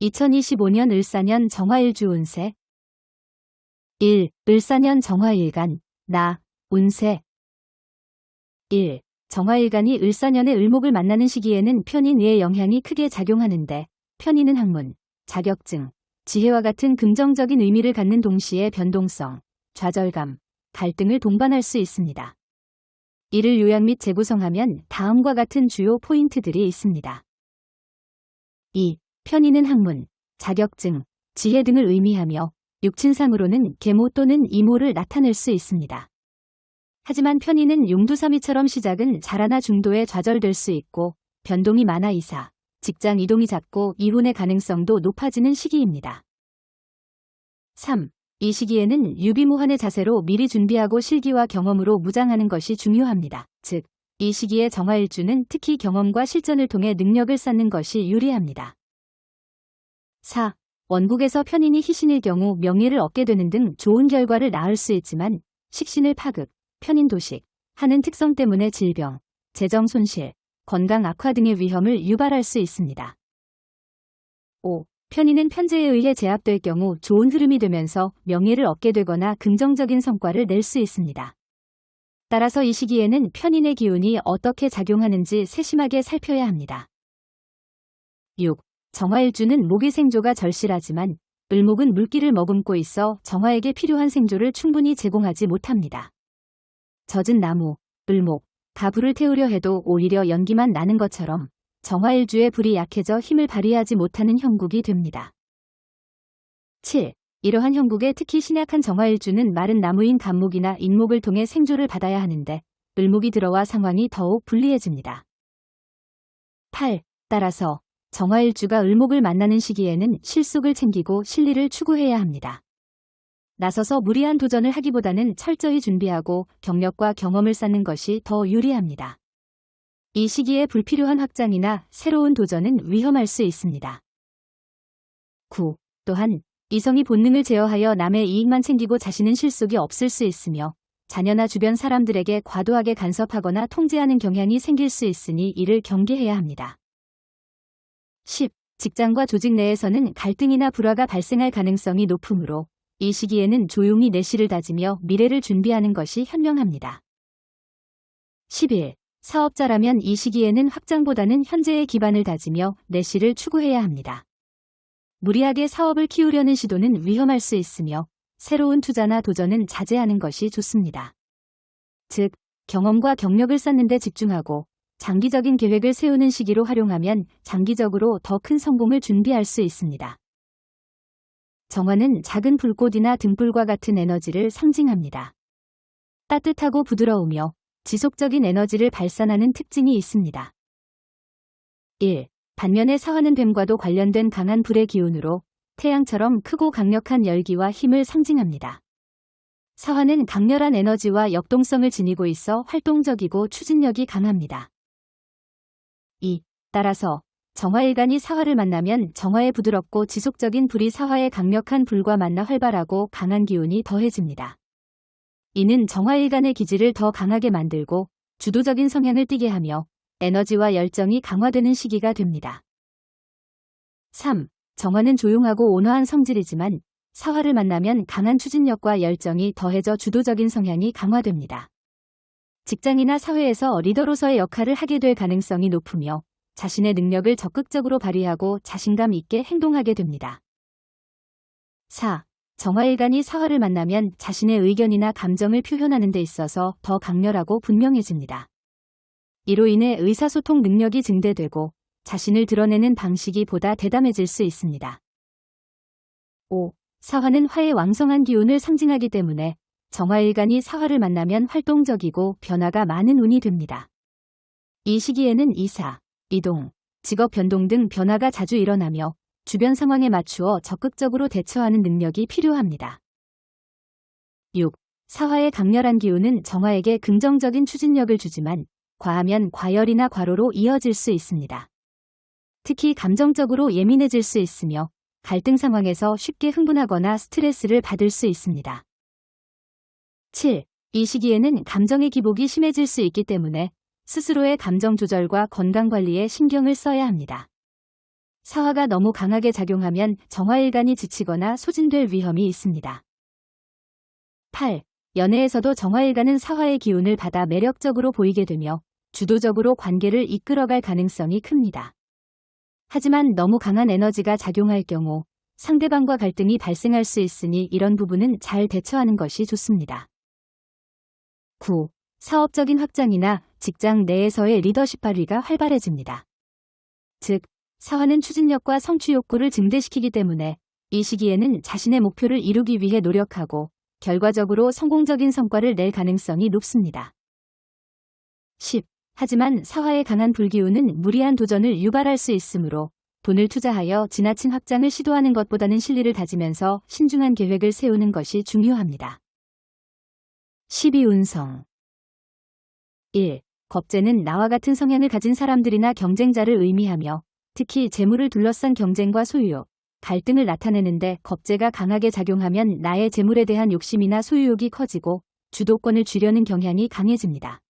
2025년 을사년 정화일주 운세 1. 을사년 정화일간 나 운세 1. 정화일간이 을사년의 을목을 만나는 시기에는 편인의 영향이 크게 작용하는데 편인은 학문, 자격증, 지혜와 같은 긍정적인 의미를 갖는 동시에 변동성, 좌절감, 갈등을 동반할 수 있습니다. 이를 요약 및 재구성하면 다음과 같은 주요 포인트들이 있습니다. 2. 편인은 학문, 자격증, 지혜 등을 의미하며 육친상으로는 계모 또는 이모를 나타낼 수 있습니다. 하지만 편인은 용두사미처럼 시작은 잘하나 중도에 좌절될 수 있고 변동이 많아 이사, 직장 이동이 잦고 이혼의 가능성도 높아지는 시기입니다. 3. 이 시기에는 유비무환의 자세로 미리 준비하고 실기와 경험으로 무장하는 것이 중요합니다. 즉, 이 시기의 정화일주는 특히 경험과 실전을 통해 능력을 쌓는 것이 유리합니다. 4. 원국에서 편인이 희신일 경우 명예를 얻게 되는 등 좋은 결과를 낳을 수 있지만 식신을 파극, 편인도식 하는 특성 때문에 질병, 재정 손실, 건강 악화 등의 위험을 유발할 수 있습니다. 5. 편인은 편제에 의해 제압될 경우 좋은 흐름이 되면서 명예를 얻게 되거나 긍정적인 성과를 낼 수 있습니다. 따라서 이 시기에는 편인의 기운이 어떻게 작용하는지 세심하게 살펴야 합니다. 6. 정화일주는 목의 생조가 절실하지만 을목은 물기를 머금고 있어 정화에게 필요한 생조를 충분히 제공하지 못합니다. 젖은 나무, 을목, 가불을 태우려 해도 오히려 연기만 나는 것처럼 정화일주의 불이 약해져 힘을 발휘하지 못하는 형국이 됩니다. 7. 이러한 형국에 특히 신약한 정화일주는 마른 나무인 간목이나 인목을 통해 생조를 받아야 하는데 을목이 들어와 상황이 더욱 불리해집니다. 8. 따라서 정화일주가 을목을 만나는 시기에는 실속을 챙기고 실리를 추구해야 합니다. 나서서 무리한 도전을 하기보다는 철저히 준비하고 경력과 경험을 쌓는 것이 더 유리합니다. 이 시기에 불필요한 확장이나 새로운 도전은 위험할 수 있습니다. 9. 또한 이성이 본능을 제어하여 남의 이익만 챙기고 자신은 실속이 없을 수 있으며 자녀나 주변 사람들에게 과도하게 간섭하거나 통제하는 경향이 생길 수 있으니 이를 경계해야 합니다. 10. 직장과 조직 내에서는 갈등이나 불화가 발생할 가능성이 높으므로 이 시기에는 조용히 내실을 다지며 미래를 준비하는 것이 현명합니다. 11. 사업자라면 이 시기에는 확장보다는 현재의 기반을 다지며 내실을 추구해야 합니다. 무리하게 사업을 키우려는 시도는 위험할 수 있으며 새로운 투자나 도전은 자제하는 것이 좋습니다. 즉, 경험과 경력을 쌓는 데 집중하고 장기적인 계획을 세우는 시기로 활용하면 장기적으로 더 큰 성공을 준비할 수 있습니다. 정화는 작은 불꽃이나 등불과 같은 에너지를 상징합니다. 따뜻하고 부드러우며 지속적인 에너지를 발산하는 특징이 있습니다. 1. 반면에 사화는 뱀과도 관련된 강한 불의 기운으로 태양처럼 크고 강력한 열기와 힘을 상징합니다. 사화는 강렬한 에너지와 역동성을 지니고 있어 활동적이고 추진력이 강합니다. 2. 따라서 정화일간이 사화를 만나면 정화의 부드럽고 지속적인 불이 사화의 강력한 불과 만나 활발하고 강한 기운이 더해집니다. 이는 정화일간의 기질을 더 강하게 만들고 주도적인 성향을 띠게 하며 에너지와 열정이 강화되는 시기가 됩니다. 3. 정화는 조용하고 온화한 성질이지만 사화를 만나면 강한 추진력과 열정이 더해져 주도적인 성향이 강화됩니다. 직장이나 사회에서 리더로서의 역할을 하게 될 가능성이 높으며 자신의 능력을 적극적으로 발휘하고 자신감 있게 행동하게 됩니다. 4. 정화일간이 사화를 만나면 자신의 의견이나 감정을 표현하는 데 있어서 더 강렬하고 분명해집니다. 이로 인해 의사소통 능력이 증대되고 자신을 드러내는 방식이 보다 대담해질 수 있습니다. 5. 사화는 화의 왕성한 기운을 상징하기 때문에 정화일간이 사화를 만나면 활동적이고 변화가 많은 운이 됩니다. 이 시기에는 이사, 이동, 직업 변동 등 변화가 자주 일어나며 주변 상황에 맞추어 적극적으로 대처하는 능력이 필요합니다. 6. 사화의 강렬한 기운은 정화에게 긍정적인 추진력을 주지만 과하면 과열이나 과로로 이어질 수 있습니다. 특히 감정적으로 예민해질 수 있으며 갈등 상황에서 쉽게 흥분하거나 스트레스를 받을 수 있습니다. 7. 이 시기에는 감정의 기복이 심해질 수 있기 때문에 스스로의 감정 조절과 건강 관리에 신경을 써야 합니다. 사화가 너무 강하게 작용하면 정화일간이 지치거나 소진될 위험이 있습니다. 8. 연애에서도 정화일간은 사화의 기운을 받아 매력적으로 보이게 되며 주도적으로 관계를 이끌어갈 가능성이 큽니다. 하지만 너무 강한 에너지가 작용할 경우 상대방과 갈등이 발생할 수 있으니 이런 부분은 잘 대처하는 것이 좋습니다. 9. 사업적인 확장이나 직장 내에서의 리더십 발휘가 활발해집니다. 즉, 사화는 추진력과 성취 욕구를 증대시키기 때문에 이 시기에는 자신의 목표를 이루기 위해 노력하고 결과적으로 성공적인 성과를 낼 가능성이 높습니다. 10. 하지만 사화의 강한 불기운은 무리한 도전을 유발할 수 있으므로 돈을 투자하여 지나친 확장을 시도하는 것보다는 실리를 다지면서 신중한 계획을 세우는 것이 중요합니다. 12운성 1. 겁재는 나와 같은 성향을 가진 사람들이나 경쟁자를 의미하며 특히 재물을 둘러싼 경쟁과 소유욕, 갈등을 나타내는데 겁재가 강하게 작용하면 나의 재물에 대한 욕심이나 소유욕이 커지고 주도권을 쥐려는 경향이 강해집니다.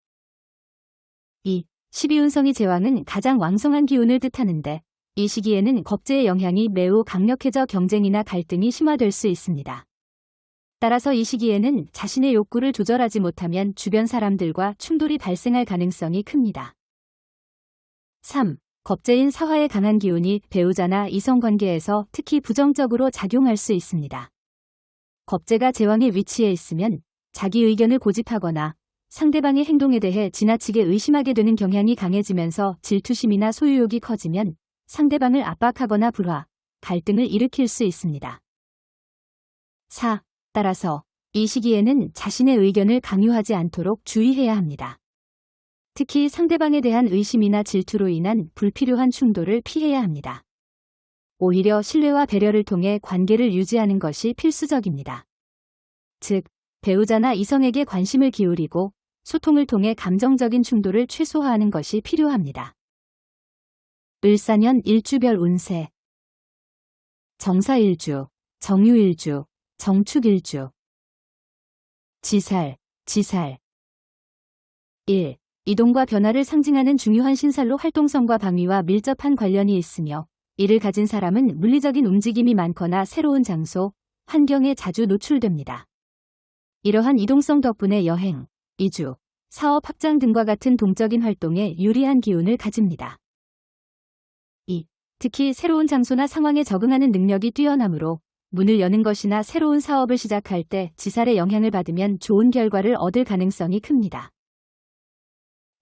2. 12운성이 제왕은 가장 왕성한 기운을 뜻하는데 이 시기에는 겁재의 영향이 매우 강력해져 경쟁이나 갈등이 심화될 수 있습니다. 따라서 이 시기에는 자신의 욕구를 조절하지 못하면 주변 사람들과 충돌이 발생할 가능성이 큽니다. 3. 겁재인 사화의 강한 기운이 배우자나 이성관계에서 특히 부정적으로 작용할 수 있습니다. 겁재가 제왕의 위치에 있으면 자기 의견을 고집하거나 상대방의 행동에 대해 지나치게 의심하게 되는 경향이 강해지면서 질투심이나 소유욕이 커지면 상대방을 압박하거나 불화, 갈등을 일으킬 수 있습니다. 4. 따라서 이 시기에는 자신의 의견을 강요하지 않도록 주의해야 합니다. 특히 상대방에 대한 의심이나 질투로 인한 불필요한 충돌을 피해야 합니다. 오히려 신뢰와 배려를 통해 관계를 유지하는 것이 필수적입니다. 즉, 배우자나 이성에게 관심을 기울이고 소통을 통해 감정적인 충돌을 최소화하는 것이 필요합니다. 을사년 일주별 운세 정사일주, 정유일주, 정축일주 지살 1. 이동과 변화를 상징하는 중요한 신살로 활동성과 방위와 밀접한 관련이 있으며 이를 가진 사람은 물리적인 움직임이 많거나 새로운 장소, 환경에 자주 노출됩니다. 이러한 이동성 덕분에 여행, 이주, 사업 확장 등과 같은 동적인 활동에 유리한 기운을 가집니다. 2. 특히 새로운 장소나 상황에 적응하는 능력이 뛰어나므로 문을 여는 것이나 새로운 사업을 시작할 때 지살의 영향을 받으면 좋은 결과를 얻을 가능성이 큽니다.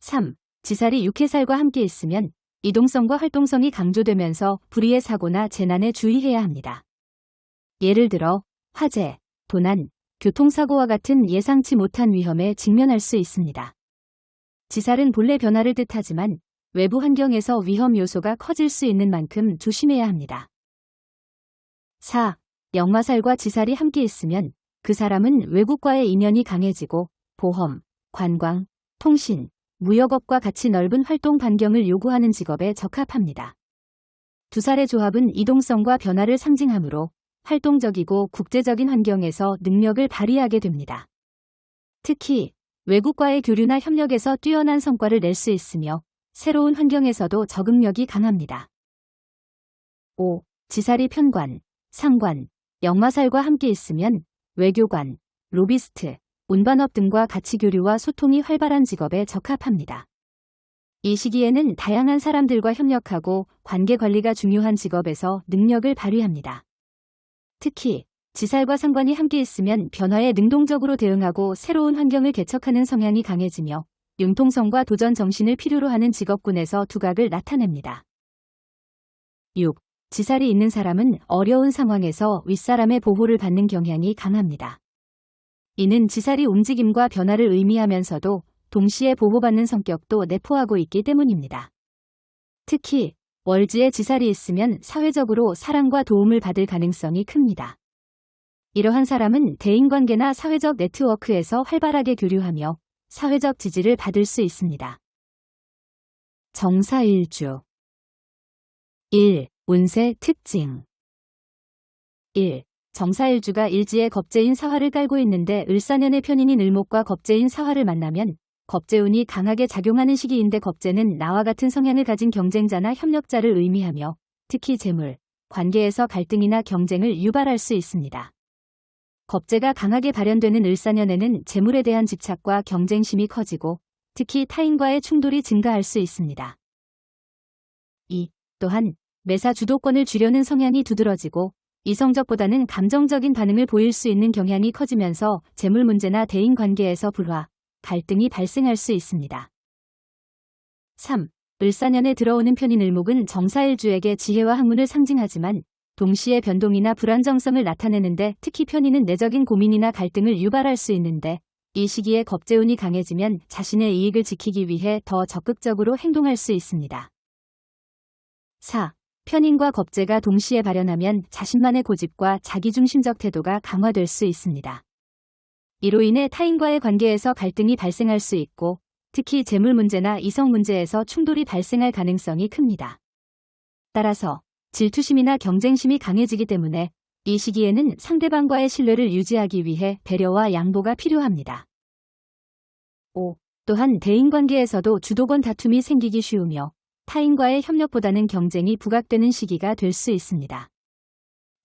3. 지살이 육해살과 함께 있으면 이동성과 활동성이 강조되면서 불의의 사고나 재난에 주의해야 합니다. 예를 들어 화재, 도난, 교통사고와 같은 예상치 못한 위험에 직면할 수 있습니다. 지살은 본래 변화를 뜻하지만 외부 환경에서 위험 요소가 커질 수 있는 만큼 조심해야 합니다. 4. 역마살과 지살이 함께 있으면 그 사람은 외국과의 인연이 강해지고 보험, 관광, 통신, 무역업과 같이 넓은 활동 반경을 요구하는 직업에 적합합니다. 두 살의 조합은 이동성과 변화를 상징하므로 활동적이고 국제적인 환경에서 능력을 발휘하게 됩니다. 특히 외국과의 교류나 협력에서 뛰어난 성과를 낼 수 있으며 새로운 환경에서도 적응력이 강합니다. 5. 지살이 편관, 상관, 역마살과 함께 있으면 외교관, 로비스트, 운반업 등과 가치 교류와 소통이 활발한 직업에 적합합니다. 이 시기에는 다양한 사람들과 협력하고 관계 관리가 중요한 직업에서 능력을 발휘합니다. 특히 지살과 상관이 함께 있으면 변화에 능동적으로 대응하고 새로운 환경을 개척하는 성향이 강해지며 융통성과 도전 정신을 필요로 하는 직업군에서 두각을 나타냅니다. 6. 지살이 있는 사람은 어려운 상황에서 윗사람의 보호를 받는 경향이 강합니다. 이는 지살이 움직임과 변화를 의미하면서도 동시에 보호받는 성격도 내포하고 있기 때문입니다. 특히 월지에 지살이 있으면 사회적으로 사랑과 도움을 받을 가능성이 큽니다. 이러한 사람은 대인관계나 사회적 네트워크에서 활발하게 교류하며 사회적 지지를 받을 수 있습니다. 정사일주 1. 운세 특징 1. 정사일주가 일지에 겁재인 사화를 깔고 있는데 을사년의 편인인 을목과 겁재인 사화를 만나면 겁재운이 강하게 작용하는 시기인데 겁재는 나와 같은 성향을 가진 경쟁자나 협력자를 의미하며 특히 재물, 관계에서 갈등이나 경쟁을 유발할 수 있습니다. 겁재가 강하게 발현되는 을사년에는 재물에 대한 집착과 경쟁심이 커지고 특히 타인과의 충돌이 증가할 수 있습니다. 2. 또한 매사 주도권을 쥐려는 성향이 두드러지고 이성적보다는 감정적인 반응을 보일 수 있는 경향이 커지면서 재물 문제나 대인 관계에서 불화, 갈등이 발생할 수 있습니다. 3. 을사년에 들어오는 편인을목은 정사일주에게 지혜와 학문을 상징하지만 동시에 변동이나 불안정성을 나타내는데 특히 편인은 내적인 고민이나 갈등을 유발할 수 있는데 이 시기에 겁재운이 강해지면 자신의 이익을 지키기 위해 더 적극적으로 행동할 수 있습니다. 4. 편인과 겁재가 동시에 발현하면 자신만의 고집과 자기중심적 태도가 강화될 수 있습니다. 이로 인해 타인과의 관계에서 갈등이 발생할 수 있고 특히 재물 문제나 이성 문제에서 충돌이 발생할 가능성이 큽니다. 따라서 질투심이나 경쟁심이 강해지기 때문에 이 시기에는 상대방과의 신뢰를 유지하기 위해 배려와 양보가 필요합니다. 5. 또한 대인관계에서도 주도권 다툼이 생기기 쉬우며 타인과의 협력보다는 경쟁이 부각되는 시기가 될 수 있습니다.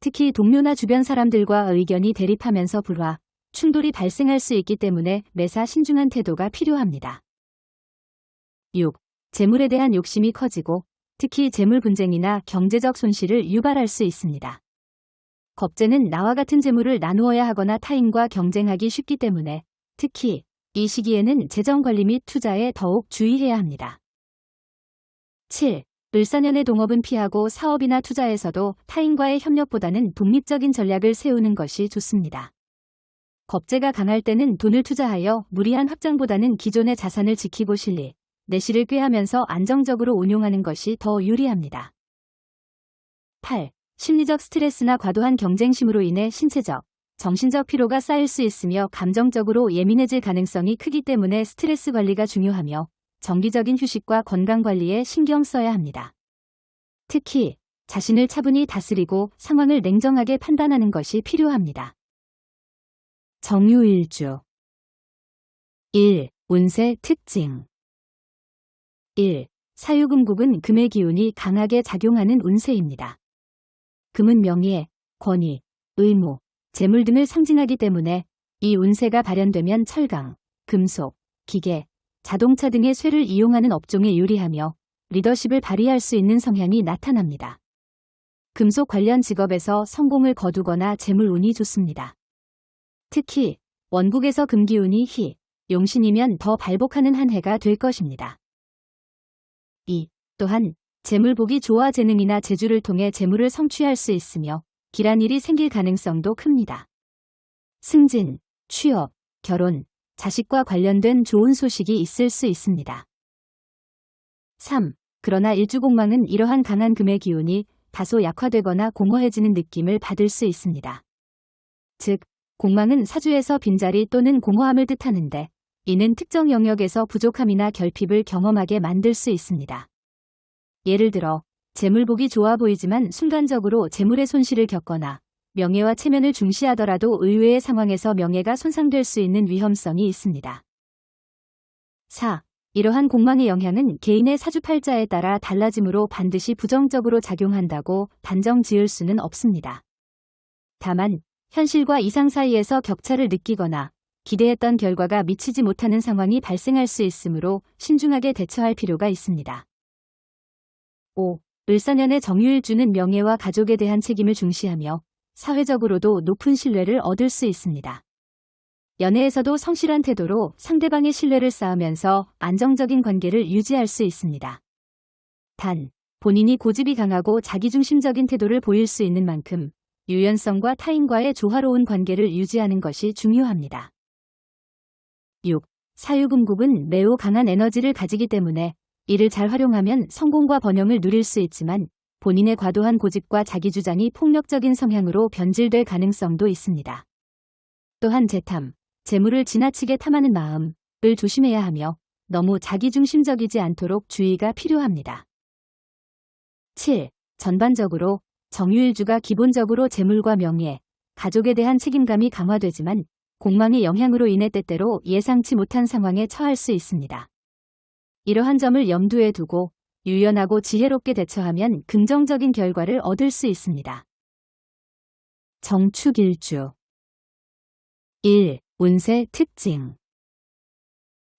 특히 동료나 주변 사람들과 의견이 대립하면서 불화, 충돌이 발생할 수 있기 때문에 매사 신중한 태도가 필요합니다. 6. 재물에 대한 욕심이 커지고 특히 재물 분쟁이나 경제적 손실을 유발할 수 있습니다. 겁재는 나와 같은 재물을 나누어야 하거나 타인과 경쟁하기 쉽기 때문에 특히 이 시기에는 재정 관리 및 투자에 더욱 주의해야 합니다. 7. 을사년의 동업은 피하고 사업이나 투자에서도 타인과의 협력보다는 독립적인 전략을 세우는 것이 좋습니다. 겁재가 강할 때는 돈을 투자하여 무리한 확장보다는 기존의 자산을 지키고 실리, 내실을 꾀하면서 안정적으로 운용하는 것이 더 유리합니다. 8. 심리적 스트레스나 과도한 경쟁심으로 인해 신체적, 정신적 피로가 쌓일 수 있으며 감정적으로 예민해질 가능성이 크기 때문에 스트레스 관리가 중요하며 정기적인 휴식과 건강 관리에 신경 써야 합니다. 특히 자신을 차분히 다스리고 상황을 냉정하게 판단하는 것이 필요합니다. 정유일주 1. 운세 특징 1. 사유금국은 금의 기운이 강하게 작용하는 운세입니다. 금은 명예, 권위, 의무, 재물 등을 상징하기 때문에 이 운세가 발현되면 철강, 금속, 기계, 자동차 등의 쇠를 이용하는 업종에 유리하며 리더십을 발휘할 수 있는 성향이 나타납니다. 금속 관련 직업에서 성공을 거두거나 재물 운이 좋습니다. 특히 원국에서 금기운이 희, 용신이면 더 발복하는 한 해가 될 것입니다. 2. 또한 재물복이 좋아 재능이나 재주를 통해 재물을 성취할 수 있으며 길한 일이 생길 가능성도 큽니다. 승진, 취업, 결혼, 자식과 관련된 좋은 소식이 있을 수 있습니다. 3. 그러나 일주공망은 이러한 강한 금의 기운이 다소 약화되거나 공허해지는 느낌을 받을 수 있습니다. 즉, 공망은 사주에서 빈자리 또는 공허함을 뜻하는데 이는 특정 영역에서 부족함이나 결핍을 경험하게 만들 수 있습니다. 예를 들어 재물복이 좋아 보이지만 순간적으로 재물의 손실을 겪거나 명예와 체면을 중시하더라도 의외의 상황에서 명예가 손상될 수 있는 위험성이 있습니다. 4. 이러한 공망의 영향은 개인의 사주팔자에 따라 달라지므로 반드시 부정적으로 작용한다고 단정 지을 수는 없습니다. 다만 현실과 이상 사이에서 격차를 느끼거나 기대했던 결과가 미치지 못하는 상황이 발생할 수 있으므로 신중하게 대처할 필요가 있습니다. 5. 을사년의 정유일주는 명예와 가족에 대한 책임을 중시하며 사회적으로도 높은 신뢰를 얻을 수 있습니다. 연애에서도 성실한 태도로 상대방의 신뢰를 쌓으면서 안정적인 관계를 유지할 수 있습니다. 단, 본인이 고집이 강하고 자기중심적인 태도를 보일 수 있는 만큼 유연성과 타인과의 조화로운 관계를 유지하는 것이 중요합니다. 6. 사유금국은 매우 강한 에너지를 가지기 때문에 이를 잘 활용하면 성공과 번영을 누릴 수 있지만 본인의 과도한 고집과 자기주장이 폭력적인 성향으로 변질될 가능성도 있습니다. 또한 재탐, 재물을 지나치게 탐하는 마음을 조심해야 하며 너무 자기중심적이지 않도록 주의가 필요합니다. 7. 전반적으로 정유일주가 기본적으로 재물과 명예, 가족에 대한 책임감이 강화되지만 공망의 영향으로 인해 때때로 예상치 못한 상황에 처할 수 있습니다. 이러한 점을 염두에 두고 유연하고 지혜롭게 대처하면 긍정적인 결과를 얻을 수 있습니다. 정축일주 1. 운세 특징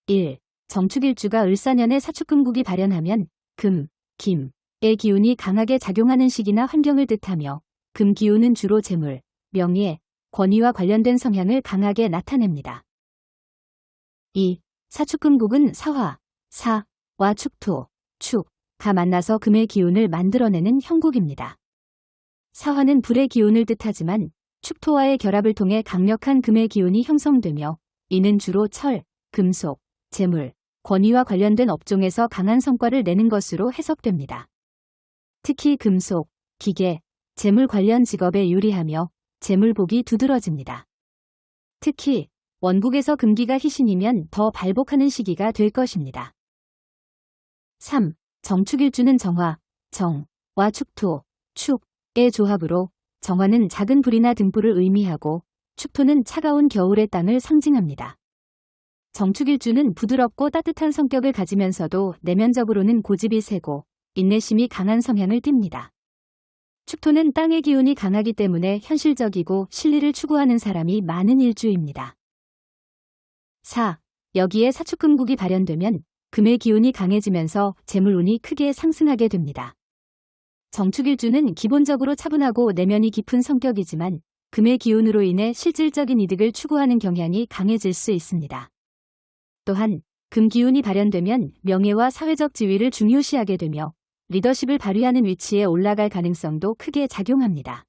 1. 정축일주가 을사년에 사축금국이 발현하면 금, 김의 기운이 강하게 작용하는 시기나 환경을 뜻하며 금 기운은 주로 재물, 명예, 권위와 관련된 성향을 강하게 나타냅니다. 2. 사축금국은 사화, 사와 축토, 축가 만나서 금의 기운을 만들어내는 형국입니다. 사화는 불의 기운을 뜻하지만 축토와의 결합을 통해 강력한 금의 기운이 형성되며 이는 주로 철, 금속, 재물, 권위와 관련된 업종에서 강한 성과를 내는 것으로 해석됩니다. 특히 금속, 기계, 재물 관련 직업에 유리하며 재물복이 두드러집니다. 특히 원국에서 금기가 희신이면 더 발복하는 시기가 될 것입니다. 3. 정축일주는 정화, 정와 축토, 축의 조합으로 정화는 작은 불이나 등불을 의미하고 축토는 차가운 겨울의 땅을 상징합니다. 정축일주는 부드럽고 따뜻한 성격을 가지면서도 내면적으로는 고집이 세고 인내심이 강한 성향을 띱니다. 축토는 땅의 기운이 강하기 때문에 현실적이고 실리를 추구하는 사람이 많은 일주입니다. 4. 여기에 사축금국이 발현되면 금의 기운이 강해지면서 재물운이 크게 상승하게 됩니다. 정축일주는 기본적으로 차분하고 내면이 깊은 성격이지만 금의 기운으로 인해 실질적인 이득을 추구하는 경향이 강해질 수 있습니다. 또한 금 기운이 발현되면 명예와 사회적 지위를 중요시하게 되며 리더십을 발휘하는 위치에 올라갈 가능성도 크게 작용합니다.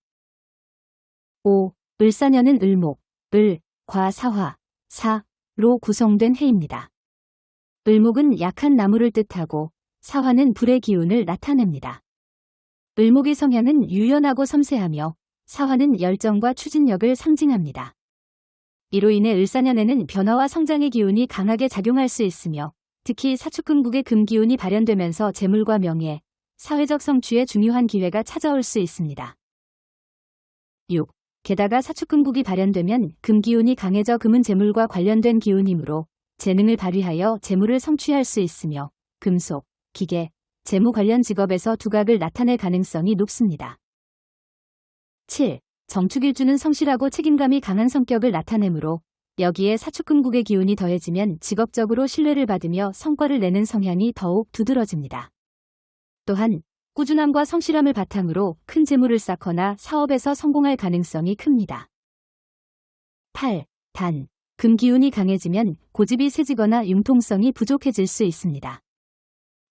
5. 을사년은 을목, 을, 과 사화, 사로 구성된 해입니다. 을목은 약한 나무를 뜻하고 사화는 불의 기운을 나타냅니다. 을목의 성향은 유연하고 섬세하며 사화는 열정과 추진력을 상징합니다. 이로 인해 을사년에는 변화와 성장의 기운이 강하게 작용할 수 있으며 특히 사축금국의 금 기운이 발현되면서 재물과 명예, 사회적 성취에 중요한 기회가 찾아올 수 있습니다. 6. 게다가 사축금국이 발현되면 금 기운이 강해져 금은 재물과 관련된 기운이므로 재능을 발휘하여 재물을 성취할 수 있으며 금속, 기계, 재무 관련 직업에서 두각을 나타낼 가능성이 높습니다. 7. 정축일주는 성실하고 책임감이 강한 성격을 나타내므로 여기에 사축금국의 기운이 더해지면 직업적으로 신뢰를 받으며 성과를 내는 성향이 더욱 두드러집니다. 또한 꾸준함과 성실함을 바탕으로 큰 재물을 쌓거나 사업에서 성공할 가능성이 큽니다. 8. 단, 금 기운이 강해지면 고집이 세지거나 융통성이 부족해질 수 있습니다.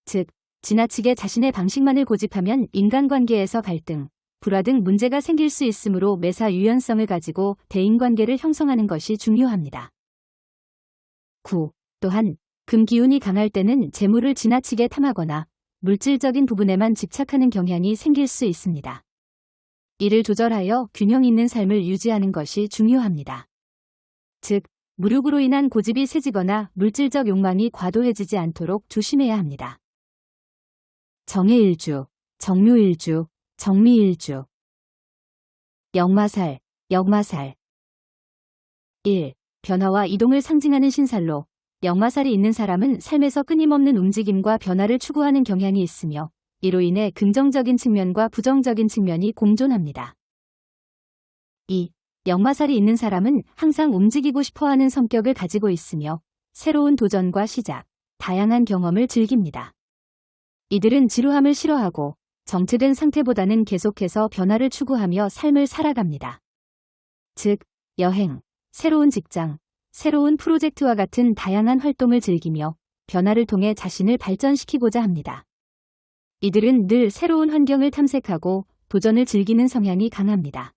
즉, 지나치게 자신의 방식만을 고집하면 인간관계에서 갈등, 불화 등 문제가 생길 수 있으므로 매사 유연성을 가지고 대인관계를 형성하는 것이 중요합니다. 9. 또한 금 기운이 강할 때는 재물을 지나치게 탐하거나 물질적인 부분에만 집착하는 경향이 생길 수 있습니다. 이를 조절하여 균형 있는 삶을 유지하는 것이 중요합니다. 즉, 무력으로 인한 고집이 세지거나 물질적 욕망이 과도해지지 않도록 조심해야 합니다. 정해일주, 정묘일주, 정미일주. 역마살, 역마살. 1. 변화와 이동을 상징하는 신살로 역마살이 있는 사람은 삶에서 끊임없는 움직임과 변화를 추구하는 경향이 있으며 이로 인해 긍정적인 측면과 부정적인 측면이 공존합니다. 2. 역마살이 있는 사람은 항상 움직이고 싶어하는 성격을 가지고 있으며 새로운 도전과 시작, 다양한 경험을 즐깁니다. 이들은 지루함을 싫어하고 정체된 상태보다는 계속해서 변화를 추구하며 삶을 살아갑니다. 즉, 여행, 새로운 직장, 새로운 프로젝트와 같은 다양한 활동을 즐기며 변화를 통해 자신을 발전시키고자 합니다. 이들은 늘 새로운 환경을 탐색하고 도전을 즐기는 성향이 강합니다.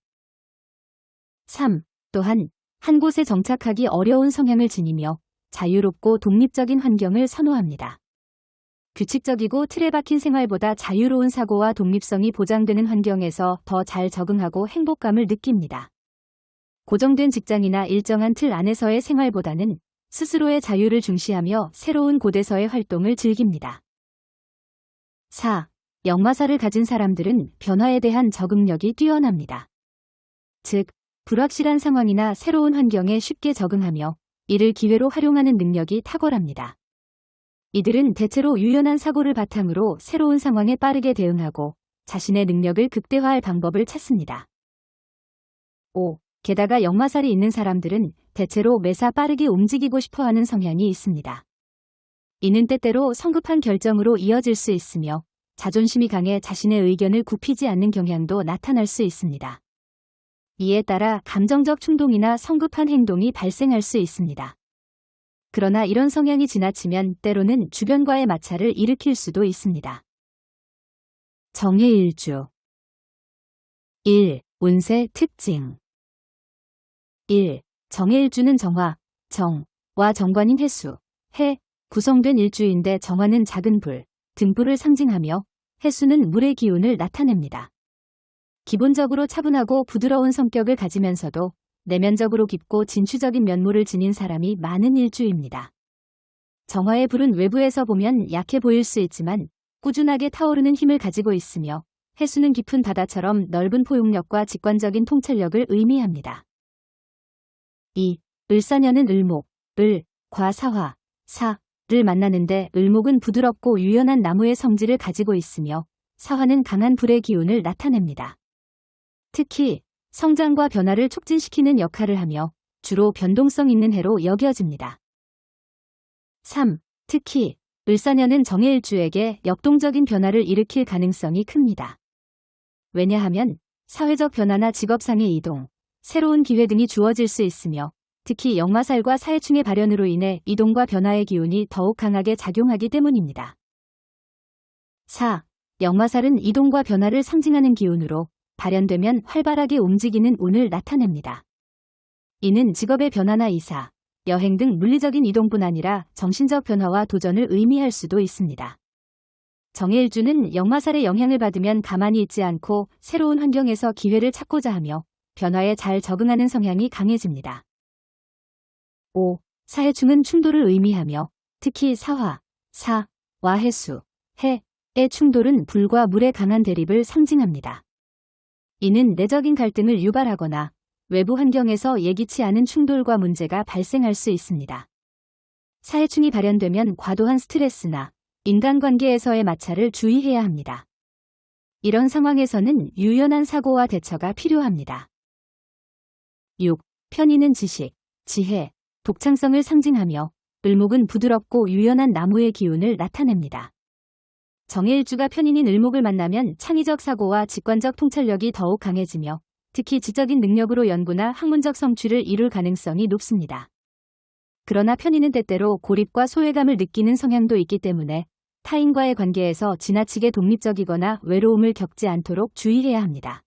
3. 또한 한 곳에 정착하기 어려운 성향을 지니며 자유롭고 독립적인 환경을 선호합니다. 규칙적이고 틀에 박힌 생활보다 자유로운 사고와 독립성이 보장되는 환경에서 더 잘 적응하고 행복감을 느낍니다. 고정된 직장이나 일정한 틀 안에서의 생활보다는 스스로의 자유를 중시하며 새로운 곳에서의 활동을 즐깁니다. 4. 역마살을 가진 사람들은 변화에 대한 적응력이 뛰어납니다. 즉, 불확실한 상황이나 새로운 환경에 쉽게 적응하며 이를 기회로 활용하는 능력이 탁월합니다. 이들은 대체로 유연한 사고를 바탕으로 새로운 상황에 빠르게 대응하고 자신의 능력을 극대화할 방법을 찾습니다. 5. 게다가 역마살이 있는 사람들은 대체로 매사 빠르게 움직이고 싶어하는 성향이 있습니다. 이는 때때로 성급한 결정으로 이어질 수 있으며 자존심이 강해 자신의 의견을 굽히지 않는 경향도 나타날 수 있습니다. 이에 따라 감정적 충동이나 성급한 행동이 발생할 수 있습니다. 그러나 이런 성향이 지나치면 때로는 주변과의 마찰을 일으킬 수도 있습니다. 정해일주 1. 운세 특징 1. 정해일주는 정화, 정와 정관인 해수, 해, 구성된 일주인데 정화는 작은 불, 등불을 상징하며 해수는 물의 기운을 나타냅니다. 기본적으로 차분하고 부드러운 성격을 가지면서도 내면적으로 깊고 진취적인 면모를 지닌 사람이 많은 일주입니다. 정화의 불은 외부에서 보면 약해 보일 수 있지만 꾸준하게 타오르는 힘을 가지고 있으며 해수는 깊은 바다처럼 넓은 포용력과 직관적인 통찰력을 의미합니다. 2. 을사년은 을목, 을, 과 사화, 사를 만나는데 을목은 부드럽고 유연한 나무의 성질을 가지고 있으며 사화는 강한 불의 기운을 나타냅니다. 특히 성장과 변화를 촉진시키는 역할을 하며 주로 변동성 있는 해로 여겨집니다. 3. 특히 을사년은 정해일주에게 역동적인 변화를 일으킬 가능성이 큽니다. 왜냐하면 사회적 변화나 직업상의 이동, 새로운 기회 등이 주어질 수 있으며 특히 역마살과 사해충의 발현으로 인해 이동과 변화의 기운이 더욱 강하게 작용하기 때문입니다. 4. 역마살은 이동과 변화를 상징하는 기운으로 발현되면 활발하게 움직이는 운을 나타냅니다. 이는 직업의 변화나 이사, 여행 등 물리적인 이동뿐 아니라 정신적 변화와 도전을 의미할 수도 있습니다. 정해일주는 역마살의 영향을 받으면 가만히 있지 않고 새로운 환경에서 기회를 찾고자 하며 변화에 잘 적응하는 성향이 강해집니다. 5. 사해충은 충돌을 의미하며 특히 사화, 사와 해수, 해의 충돌은 불과 물의 강한 대립을 상징합니다. 이는 내적인 갈등을 유발하거나 외부 환경에서 예기치 않은 충돌과 문제가 발생할 수 있습니다. 사해충이 발현되면 과도한 스트레스나 인간관계에서의 마찰을 주의해야 합니다. 이런 상황에서는 유연한 사고와 대처가 필요합니다. 6. 편인은 지식, 지혜, 독창성을 상징하며 을목은 부드럽고 유연한 나무의 기운을 나타냅니다. 정해일주가 편인인 을목을 만나면 창의적 사고와 직관적 통찰력이 더욱 강해지며 특히 지적인 능력으로 연구나 학문적 성취를 이룰 가능성이 높습니다. 그러나 편인은 때때로 고립과 소외감을 느끼는 성향도 있기 때문에 타인과의 관계에서 지나치게 독립적이거나 외로움을 겪지 않도록 주의해야 합니다.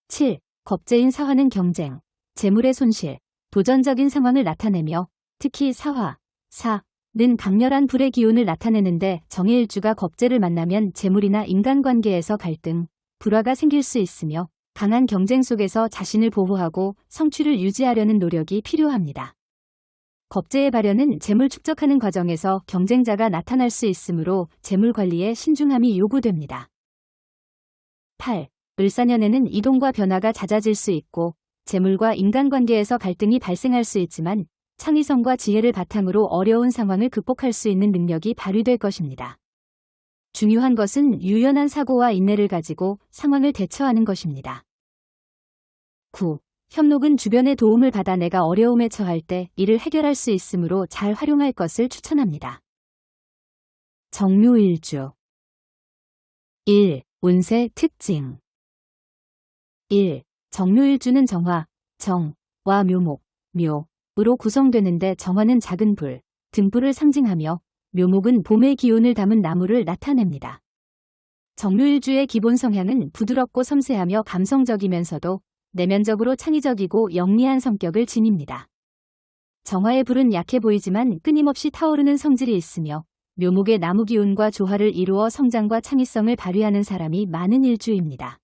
7. 겁재인 사화는 경쟁, 재물의 손실, 도전적인 상황을 나타내며 특히 사화, 사는 강렬한 불의 기운을 나타내는데 정해일주가 겁재를 만나면 재물이나 인간관계에서 갈등, 불화가 생길 수 있으며 강한 경쟁 속에서 자신을 보호하고 성취를 유지하려는 노력이 필요합니다. 겁재의 발현은 재물 축적하는 과정에서 경쟁자가 나타날 수 있으므로 재물 관리에 신중함이 요구됩니다. 8. 을사년에는 이동과 변화가 잦아질 수 있고 재물과 인간관계에서 갈등이 발생할 수 있지만 창의성과 지혜를 바탕으로 어려운 상황을 극복할 수 있는 능력이 발휘될 것입니다. 중요한 것은 유연한 사고와 인내를 가지고 상황을 대처하는 것입니다. 9. 현록은 주변의 도움을 받아 내가 어려움에 처할 때 이를 해결할 수 있으므로 잘 활용할 것을 추천합니다. 정묘일주 1. 운세 특징 1. 정묘일주는 정화, 정와 묘목, 묘으로 구성되는데 정화는 작은 불, 등불을 상징하며 묘목은 봄의 기운을 담은 나무를 나타냅니다. 정묘일주의 기본 성향은 부드럽고 섬세하며 감성적이면서도 내면적으로 창의적이고 영리한 성격을 지닙니다. 정화의 불은 약해 보이지만 끊임없이 타오르는 성질이 있으며 묘목의 나무 기운과 조화를 이루어 성장과 창의성을 발휘하는 사람이 많은 일주입니다.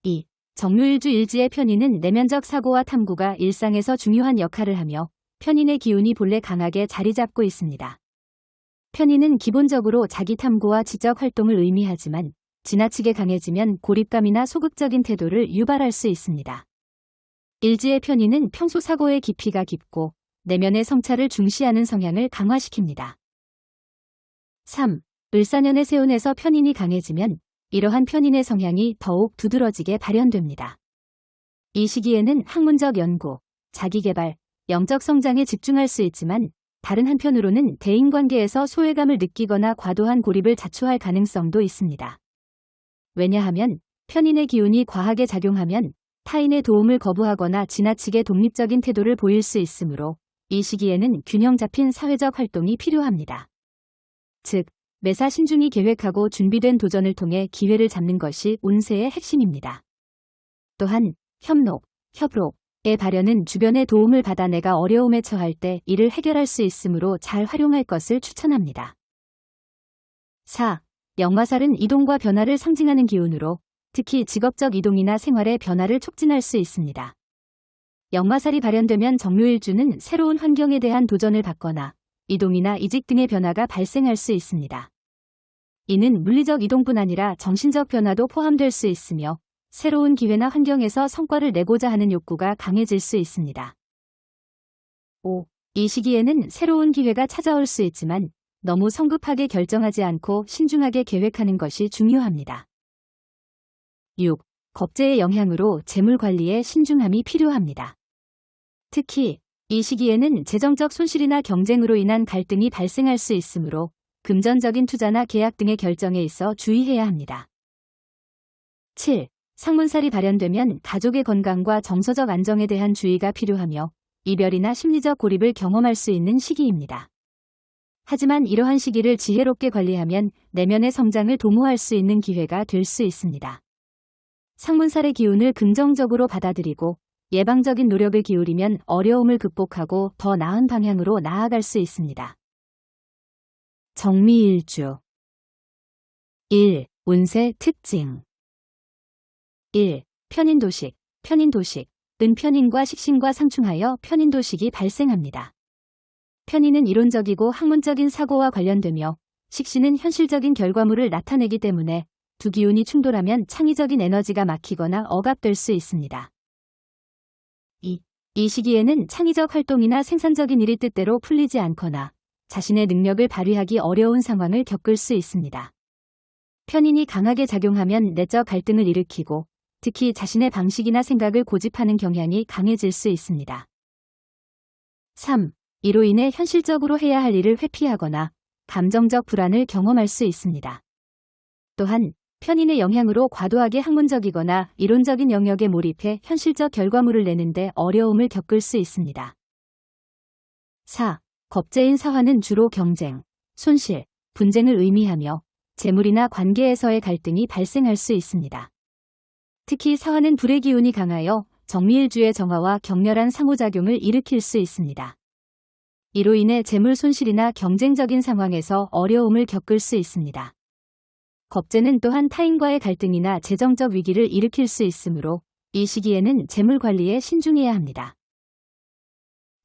2. 정묘일주 일지의 편인은 내면적 사고와 탐구가 일상에서 중요한 역할을 하며 편인의 기운이 본래 강하게 자리 잡고 있습니다. 편인은 기본적으로 자기 탐구와 지적 활동을 의미하지만 지나치게 강해지면 고립감이나 소극적인 태도를 유발할 수 있습니다. 일지의 편인은 평소 사고의 깊이가 깊고 내면의 성찰을 중시하는 성향을 강화시킵니다. 3. 을사년의 세운에서 편인이 강해지면 이러한 편인의 성향이 더욱 두드러지게 발현됩니다. 이 시기에는 학문적 연구, 자기개발, 영적 성장에 집중할 수 있지만 다른 한편으로는 대인관계에서 소외감을 느끼거나 과도한 고립을 자초할 가능성도 있습니다. 왜냐하면 편인의 기운이 과하게 작용하면 타인의 도움을 거부하거나 지나치게 독립적인 태도를 보일 수 있으므로 이 시기에는 균형 잡힌 사회적 활동이 필요합니다. 즉, 매사 신중히 계획하고 준비된 도전을 통해 기회를 잡는 것이 운세의 핵심입니다. 또한 협록, 협록의 발현은 주변의 도움을 받아 내가 어려움에 처할 때 이를 해결할 수 있으므로 잘 활용할 것을 추천합니다. 4. 역마살은 이동과 변화를 상징하는 기운으로 특히 직업적 이동이나 생활의 변화를 촉진할 수 있습니다. 역마살이 발현되면 정묘일주는 새로운 환경에 대한 도전을 받거나 이동이나 이직 등의 변화가 발생할 수 있습니다. 이는 물리적 이동뿐 아니라 정신적 변화도 포함될 수 있으며 새로운 기회나 환경에서 성과를 내고자 하는 욕구가 강해질 수 있습니다. 5. 이 시기에는 새로운 기회가 찾아올 수 있지만 너무 성급하게 결정하지 않고 신중하게 계획하는 것이 중요합니다. 6. 겁재의 영향으로 재물 관리에 신중함이 필요합니다. 특히 이 시기에는 재정적 손실이나 경쟁으로 인한 갈등이 발생할 수 있으므로 금전적인 투자나 계약 등의 결정에 있어 주의해야 합니다. 7. 상문살이 발현되면 가족의 건강과 정서적 안정에 대한 주의가 필요하며 이별이나 심리적 고립을 경험할 수 있는 시기입니다. 하지만 이러한 시기를 지혜롭게 관리하면 내면의 성장을 도모할 수 있는 기회가 될 수 있습니다. 상문살의 기운을 긍정적으로 받아들이고 예방적인 노력을 기울이면 어려움을 극복하고 더 나은 방향으로 나아갈 수 있습니다. 정미일주 1. 운세 특징 1. 편인도식, 편인과 식신과 상충하여 편인도식이 발생합니다. 편인은 이론적이고 학문적인 사고와 관련되며 식신은 현실적인 결과물을 나타내기 때문에 두 기운이 충돌하면 창의적인 에너지가 막히거나 억압될 수 있습니다. 2. 이 시기에는 창의적 활동이나 생산적인 일이 뜻대로 풀리지 않거나 자신의 능력을 발휘하기 어려운 상황을 겪을 수 있습니다. 편인이 강하게 작용하면 내적 갈등을 일으키고 특히 자신의 방식이나 생각을 고집하는 경향이 강해질 수 있습니다. 3. 이로 인해 현실적으로 해야 할 일을 회피하거나 감정적 불안을 경험할 수 있습니다. 또한 편인의 영향으로 과도하게 학문적이거나 이론적인 영역에 몰입해 현실적 결과물을 내는데 어려움을 겪을 수 있습니다. 4. 겁재인 사화는 주로 경쟁, 손실, 분쟁을 의미하며 재물이나 관계에서의 갈등이 발생할 수 있습니다. 특히 사화는 불의 기운이 강하여 정미일주의 정화와 격렬한 상호작용을 일으킬 수 있습니다. 이로 인해 재물 손실이나 경쟁적인 상황에서 어려움을 겪을 수 있습니다. 겁재는 또한 타인과의 갈등이나 재정적 위기를 일으킬 수 있으므로 이 시기에는 재물 관리에 신중해야 합니다.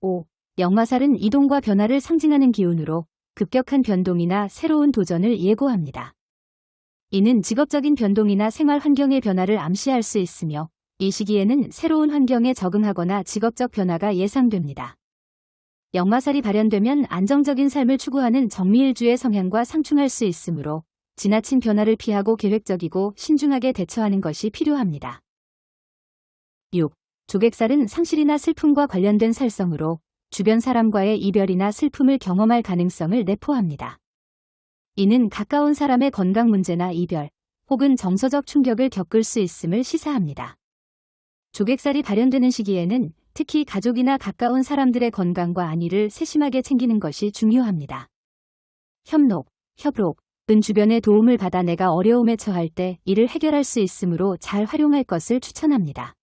5. 역마살은 이동과 변화를 상징하는 기운으로 급격한 변동이나 새로운 도전을 예고합니다. 이는 직업적인 변동이나 생활 환경의 변화를 암시할 수 있으며 이 시기에는 새로운 환경에 적응하거나 직업적 변화가 예상됩니다. 역마살이 발현되면 안정적인 삶을 추구하는 정미일주의 성향과 상충할 수 있으므로 지나친 변화를 피하고 계획적이고 신중하게 대처하는 것이 필요합니다. 6. 조객살은 상실이나 슬픔과 관련된 살성으로 주변 사람과의 이별이나 슬픔을 경험할 가능성을 내포합니다. 이는 가까운 사람의 건강 문제나 이별, 혹은 정서적 충격을 겪을 수 있음을 시사합니다. 조객살이 발현되는 시기에는 특히 가족이나 가까운 사람들의 건강과 안위를 세심하게 챙기는 것이 중요합니다. 협록은 주변의 도움을 받아 내가 어려움에 처할 때 이를 해결할 수 있으므로 잘 활용할 것을 추천합니다.